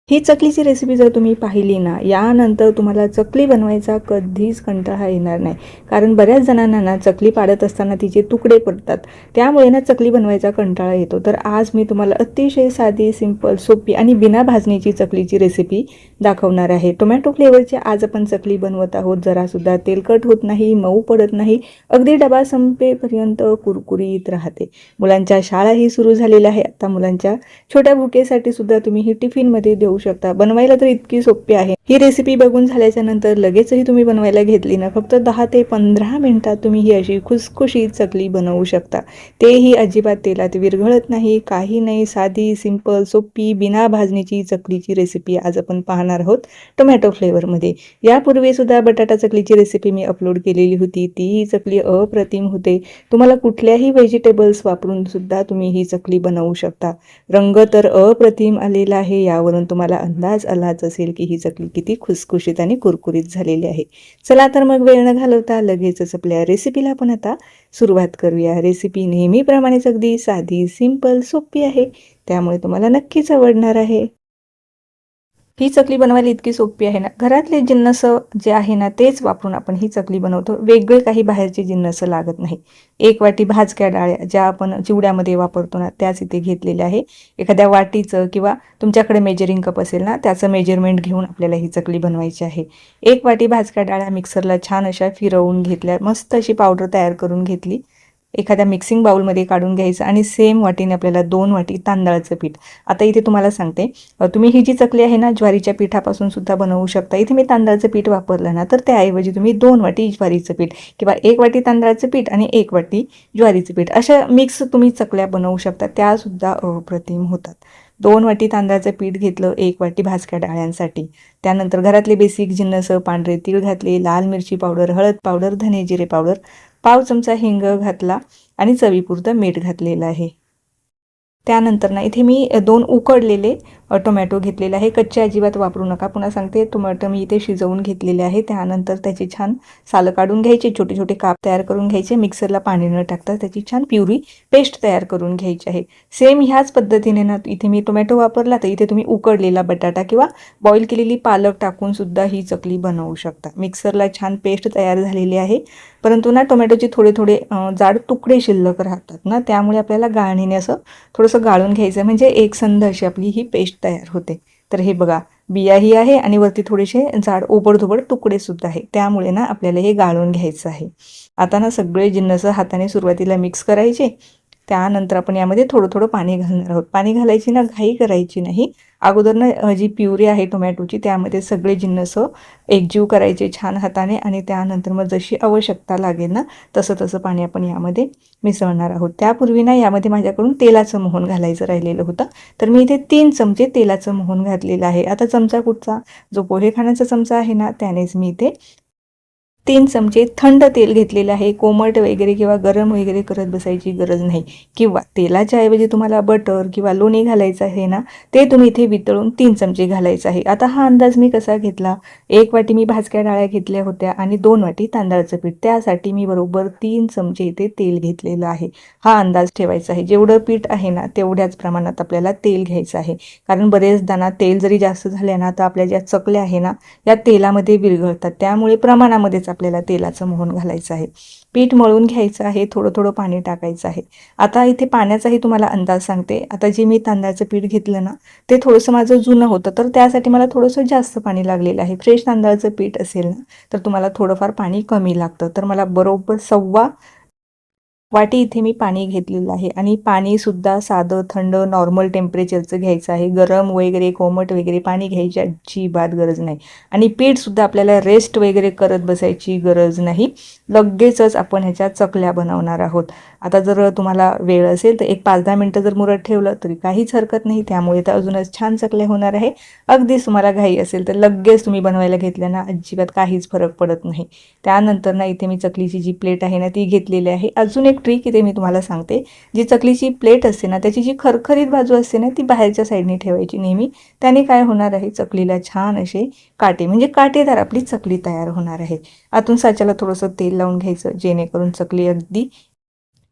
ही चकलीची recipe जर तुम्ही पाहिली ना, यानंतर तुम्हाला चकली बनवायचा कधीच कंटाळा येणार नाही. कारण बऱ्याच जणांना ना चकली पाडत असताना तिचे तुकडे पडतात. त्यामुळे ना चकली बनवायचा कंटाळा येतो. तर आज मी तुम्हाला अतिशय साधी, सिंपल, सोपी आणि बिना भाजणीची चकलीची रेसिपी दाखवणार आहे. टोमॅटो फ्लेवरची आज आपण चकली बनवत आहोत. जरासुद्धा तेलकट होत नाही, मऊ पडत नाही, अगदी डबा संपेपर्यंत कुरकुरीत राहते. मुलांच्या शाळाही सुरू झालेल्या आहे. आता मुलांच्या छोट्या भुकेसाठी सुद्धा तुम्ही ही टिफिनमध्ये देऊ शकता. बनवायला तर इतकी सोपी आहे. ही रेसिपी बघून झाल्याच्या नंतर लगेचही तुम्ही बनवायला घेतली ना, फक्त 10 ते 15 मिनिटात तुम्ही ही अशी खुसखुशीत चकली बनवू शकता. तेही अजिबात तेलात विरघळत नाही, काही नाही. साधी, सिंपल, सोपी, बिना भाजणीची चकलीची रेसिपी आज आपण पाहणार आहोत टोमॅटो फ्लेवरमध्ये. यापूर्वी सुद्धा बटाटा चकलीची रेसिपी मी अपलोड केलेली होती. ती चकली अप्रतिम होते. तुम्हाला कुठल्याही व्हेजिटेबल्स वापरून सुद्धा तुम्ही ही चकली बनवू शकता. रंग तर अप्रतिम आलेला आहे. यावरून तुम्हाला अंदाज आलाच असेल की ही चकली किती खुसखुशीत आणि कुरकुरीत झालेली आहे. चला तर मग वेळ न घालवता लगेचच आपल्या रेसिपीला पण आता सुरुवात करूया. रेसिपी नेहमीप्रमाणेच अगदी साधी, सिंपल, सोपी आहे. त्यामुळे तुम्हाला नक्कीच आवडणार आहे. ही चकली बनवायला इतकी सोपी आहे ना, घरातले जिन्नस जे आहे ना तेच वापरून आपण ही चकली बनवतो. वेगळे काही बाहेरचे जिन्नस लागत नाही. 1 वाटी भाजक्या डाळ्या ज्या आपण चिवड्यामध्ये वापरतो ना, त्याच इथे घेतलेल्या आहे. एखाद्या वाटीचं किंवा तुमच्याकडे मेजरिंग कप असेल ना, त्याचं मेजरमेंट घेऊन आपल्याला ही चकली बनवायची आहे. 1 वाटी भाजक्या डाळ्या मिक्सरला छान अशा फिरवून घेतल्या, मस्त अशी पावडर तयार करून घेतली. एखाद्या मिक्सिंग बाउलमध्ये काढून घ्यायचं आणि सेम वाटीने आपल्याला 2 वाटी तांदळाचं पीठ. आता इथे तुम्हाला सांगते, तुम्ही ही जी चकली आहे ना ज्वारीच्या पिठापासून सुद्धा बनवू शकता. इथे मी तांदळाचं पीठ वापरलं ना, तर त्याऐवजी तुम्ही 2 वाटी ज्वारीचं पीठ किंवा 1 वाटी तांदळाचं पीठ आणि 1 वाटी ज्वारीचं पीठ अशा मिक्स तुम्ही चकल्या बनवू शकता. त्यासुद्धा अप्रतिम होतात. 2 वाटी तांदळाचं पीठ घेतलं, 1 वाटी भाजक्या डाळ्यांसाठी. त्यानंतर घरातले बेसिक जिन्नस, पांढरे तीळ घातले, लाल मिरची पावडर, हळद पावडर, धने जिरे पावडर, पाव चमचा हिंग घातला आणि चवीपुरतं मीठ घातलेलं आहे. त्यानंतर ना इथे मी 2 उकडलेले टोमॅटो घेतलेले आहे. कच्चे अजिबात वापरू नका. पुन्हा सांगते, टोमॅटो मी इथे शिजवून घेतलेले आहे. त्यानंतर त्याची छान सालं काढून घ्यायची, छोटे छोटे काप तयार करून घ्यायचे. मिक्सरला पाणी न टाकता त्याची छान प्युरी पेस्ट तयार करून घ्यायची आहे. सेम ह्याच पद्धतीने ना इथे मी टोमॅटो वापरला, तर इथे तुम्ही उकडलेला बटाटा किंवा बॉईल केलेली पालक टाकून सुद्धा ही चकली बनवू शकता. मिक्सरला छान पेस्ट तयार झालेली आहे. परंतु ना टोमॅटोचे थोडे थोडे जाड तुकडे शिल्लक राहतात ना, त्यामुळे आपल्याला गाळणीने असं थोडंसं गाळून घ्यायचं, म्हणजे एकसंध अशी आपली ही पेस्ट तयार होते. तर हे बघा, बियाही आहे आणि वरती थोडेसे जाड ओबडधोबड तुकडे सुद्धा आहे. त्यामुळे ना आपल्याला हे गाळून घ्यायचं आहे. आता ना सगळे जिन्नस हाताने सुरुवातीला मिक्स करायचे. त्यानंतर आपण यामध्ये थोडं थोडं पाणी घालणार आहोत. पाणी घालायची ना घाई करायची नाही. अगोदर ना जी प्युरी आहे टोमॅटोची त्यामध्ये सगळे जिन्नस एकजीव करायचे छान हाताने आणि त्यानंतर मग जशी आवश्यकता लागेल ना तसं तसं पाणी आपण यामध्ये मिसळणार आहोत. त्यापूर्वी ना यामध्ये माझ्याकडून तेलाचं मोहन घालायचं राहिलेलं होतं, तर मी इथे 3 चमचे तेलाचं मोहन घातलेलं आहे. आता चमचा कुठचा, जो पोहे खाण्याचा चमचा आहे ना त्यानेच मी इथे 3 चमचे थंड तेल घेतलेलं आहे. कोमट वगैरे किंवा गरम वगैरे करत बसायची गरज नाही. किंवा तेलाच्या ऐवजी तुम्हाला बटर किंवा लोणी घालायचं आहे ना, ते तुम्ही इथे वितळून 3 चमचे घालायचं आहे. आता हा अंदाज मी कसा घेतला, 1 वाटी मी भाजक्या डाळ्या घेतल्या होत्या आणि 2 वाटी तांदळाचं पीठ. त्यासाठी मी बरोबर 3 चमचे इथे तेल घेतलेलं आहे. हा अंदाज ठेवायचा आहे. जेवढं पीठ आहे ना तेवढ्याच प्रमाणात आपल्याला तेल घ्यायचं आहे. कारण बरेचदा ना तेल जरी जास्त झाले ना तर आपल्या ज्या चकल्या आहे ना या तेलामध्ये विरघळतात. त्यामुळे प्रमाणामध्येच आपल्याला तेलाचं मोहन घालायचं आहे. पीठ मळून घ्यायचं आहे, थोडं थोडं पाणी टाकायचं आहे. आता इथे पाण्याचाही तुम्हाला अंदाज सांगते. आता जे मी तांदळाचं पीठ घेतलं ना ते थोडंसं माझं जुनं होतं, तर त्यासाठी मला थोडंसं जास्त पाणी लागलेलं आहे. फ्रेश तांदळाचं पीठ असेल ना तर तुम्हाला थोडंफार पाणी कमी लागतं. तर मला बरोबर 1.25 वाटी इथे मी पाणी घेतलेलं आहे आणि पाणीसुद्धा साधं थंड नॉर्मल टेम्परेचरचं घ्यायचं आहे. गरम वगैरे कोमट वगैरे पाणी घ्यायची अजिबात गरज नाही. आणि पीठसुद्धा आपल्याला रेस्ट वगैरे करत बसायची गरज नाही. लगेचच आपण ह्याच्या चकल्या बनवणार आहोत. आता जर तुम्हाला वेळ असेल तर एक 5-10 मिनटं जर मुरत ठेवलं तरी काहीच हरकत नाही. त्यामुळे तर अजूनच छान चकल्या होणार आहे. अगदीच तुम्हाला घाई असेल तर लगेच तुम्ही बनवायला घेतल्या ना अजिबात काहीच फरक पडत नाही. त्यानंतर ना इथे मी चकलीची जी प्लेट आहे ना ती घेतलेली आहे. अजून एक ट्रिक इथे मी तुम्हाला सांगते. जी चकलीची प्लेट असते ना त्याची जी खरखरीत बाजू असते ना ती बाहेरच्या साईडने ठेवायची नेहमी. त्याने काय होणार आहे, चकलीला छान असे काटे म्हणजे काटेदार आपली चकली तयार होणार आहे. आतून साच्याला थोडंसं तेल लावून घ्यायचं, जेणेकरून चकली अगदी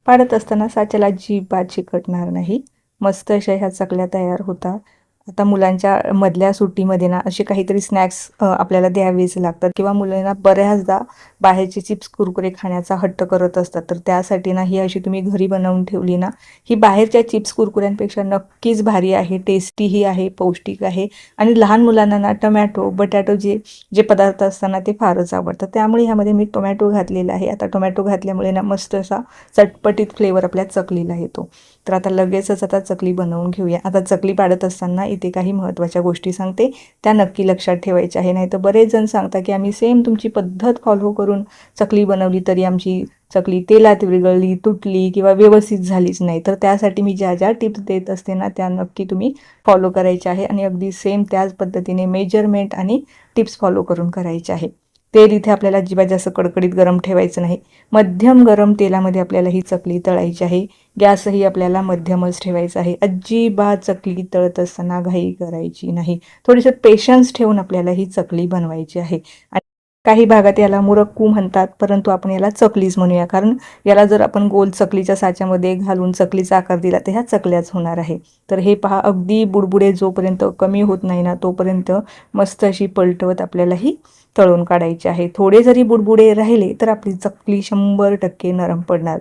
पाडत असताना साच्याला अजिबात चिकटणार नाही. मस्त अशा ह्या चकल्या तयार होतात. आता मुलांच्या मधल्या सुट्टीमध्ये ना असे काहीतरी स्नॅक्स आपल्याला द्यावेच लागतात किंवा मुलांना बऱ्याचदा बाहेरचे चिप्स कुरकुरे खाण्याचा हट्ट करत असतात. तर त्यासाठी ना ही अशी तुम्ही घरी बनवून ठेवली ना, ही बाहेरच्या चिप्स कुरकुऱ्यांपेक्षा नक्कीच भारी आहे, टेस्टीही आहे, पौष्टिक आहे आणि लहान मुलांना ना टोमॅटो, बटाटो जे जे पदार्थ असताना ते फारच आवडतात. त्यामुळे ह्यामध्ये मी टोमॅटो घातलेला आहे. आता टोमॅटो घातल्यामुळे ना मस्त असा चटपटीत फ्लेवर आपल्या चकलीला येतो. तर आता लगेचच आता चकली बनवून घेऊया. आता चकली पाडत असताना इथे काही महत्त्वाच्या गोष्टी सांगते, त्या नक्की लक्षात ठेवायच्या आहे. नाही तर बरेच जण सांगता की आम्ही सेम तुमची पद्धत फॉलो करून चकली बनवली तरी आमची चकली तेलात विरघळली, तुटली किंवा व्यवस्थित झालीच नाही. तर त्यासाठी मी ज्या ज्या टिप्स देत असते ना त्या नक्की तुम्ही फॉलो करायच्या आहे आणि अगदी सेम त्याच पद्धतीने मेजरमेंट आणि टिप्स फॉलो करून करायचे आहे. तेल इथे आपल्याला अजिबात जास्त कडकडीत गरम ठेवायचं नाही. मध्यम गरम तेलामध्ये आपल्याला ही चकली तळायची आहे. गॅसही आपल्याला मध्यमच ठेवायचा आहे. अजिबात चकली तळत असताना घाई करायची नाही. थोडंसं पेशन्स ठेवून आपल्याला ही चकली बनवायची आहे. आणि काही भागात याला मुरक्कू म्हणतात, परंतु आपण याला चकलीच म्हणूया, कारण याला जर आपण गोल चकलीच्या साच्यामध्ये घालून चकलीचा आकार दिला तर ह्या चकल्याच होणार आहे. तर हे पहा, अगदी बुडबुडे जोपर्यंत कमी होत नाही ना तोपर्यंत मस्त अशी पलटवत आपल्याला ही तळून काढायची आहे. थोडे जरी बुडबुडे राहिले तर आपली चकली 100% नरम पडणार.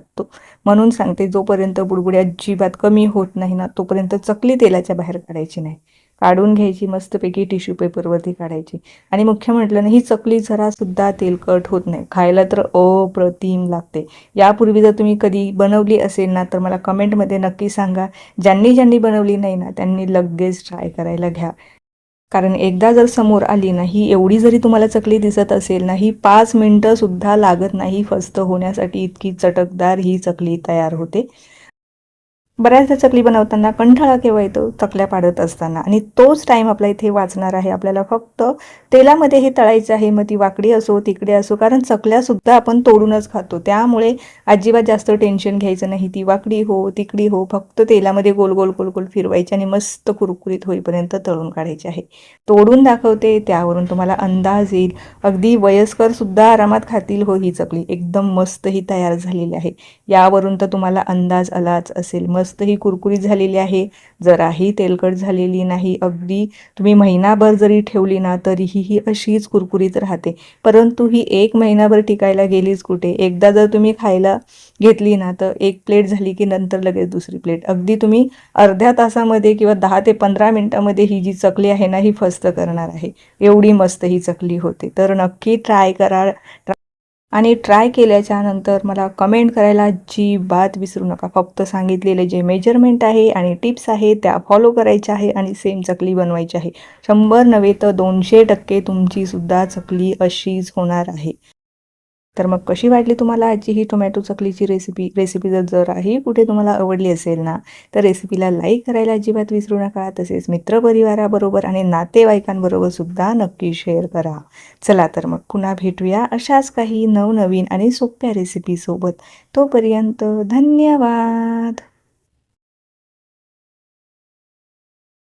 म्हणून सांगते, जोपर्यंत बुडबुडे अजिबात कमी होत नाही ना तोपर्यंत चकली तेलाच्या बाहेर काढायची नाही. काढून घ्यायची, मस्तपैकी टिश्यू पेपरवरती काढायची. आणि मुख्य म्हटलं ना, ही चकली जरासुद्धा तेलकट होत नाही, खायला तर अप्रतिम लागते. यापूर्वी जर तुम्ही कधी बनवली असेल ना तर मला कमेंटमध्ये नक्की सांगा. ज्यांनी ज्यांनी बनवली नाही ना त्यांनी लगेच ट्राय करायला घ्या. कारण एकदा जर समोर आली ना, ही एवढी जरी तुम्हाला चकली दिसत असेल ना, ही 5 मिनटंसुद्धा लागत नाही फस्त होण्यासाठी, इतकी चटकदार ही चकली तयार होते. बऱ्याचदा चकली बनवताना कंटाळा केव्हा येतो, चकल्या पाडत असताना, आणि तोच टाईम आपला इथे वाचणार आहे. आपल्याला फक्त तेलामध्ये हे तळायचं आहे, मग ती वाकडी असो तिकडे असो, कारण चकल्यासुद्धा आपण तोडूनच खातो. त्यामुळे अजिबात जास्त टेन्शन घ्यायचं नाही. ती वाकडी हो तिकडी हो, फक्त तेलामध्ये गोल गोल गोल गोल फिरवायची आणि मस्त कुरकुरीत होईपर्यंत तळून काढायचे आहे. तोडून दाखवते, त्यावरून तुम्हाला अंदाज येईल. अगदी वयस्करसुद्धा आरामात खातील हो ही चकली. एकदम मस्त ही तयार झालेली आहे. यावरून तर तुम्हाला अंदाज आलाच असेल. मस्त ही कुरकुरीत झालेली आहे, जराही तेलकट झालेली नाही. अगदी तुम्ही महिनाभर जरी ठेवली ना तरीही ही अशीच कुरकुरीत राहते. परंतु ही 1 महिनाभर टिकायला गेलीच कुठे. एकदा जर तुम्ही खायला घेतली ना तर 1 प्लेट झाली की नंतर लगेच दुसरी प्लेट. अगदी तुम्ही अर्ध्या तासामध्ये किंवा 10 ते 15 मिनिटामध्ये ही जी चकली आहे ना ही फस्त करणार आहे. एवढी मस्त ही चकली होते. तर नक्की ट्राय करा. आणि ट्राय केल्याच्या नंतर मला कमेंट करायला अजिबात विसरू नका. फक्त सांगितलेले जे मेजरमेंट आहे आणि टिप्स आहे त्या फॉलो करायच्या आहे आणि सेम चकली बनवायची आहे. 100 नव्हे तर 200% तुमचीसुद्धा चकली अशीच होणार आहे. तर मग कशी वाटली तुम्हाला आजची ही टोमॅटो चकलीची रेसिपी जराही कुठे तुम्हाला आवडली असेल ना तर रेसिपीला लाईक करायला अजिबात विसरू नका. तसेच मित्रपरिवाराबरोबर आणि नातेवाईकांबरोबर सुद्धा नक्की शेअर करा. चला तर मग पुन्हा भेटूया अशाच काही नवनवीन आणि सोप्या रेसिपीसोबत. तोपर्यंत धन्यवाद.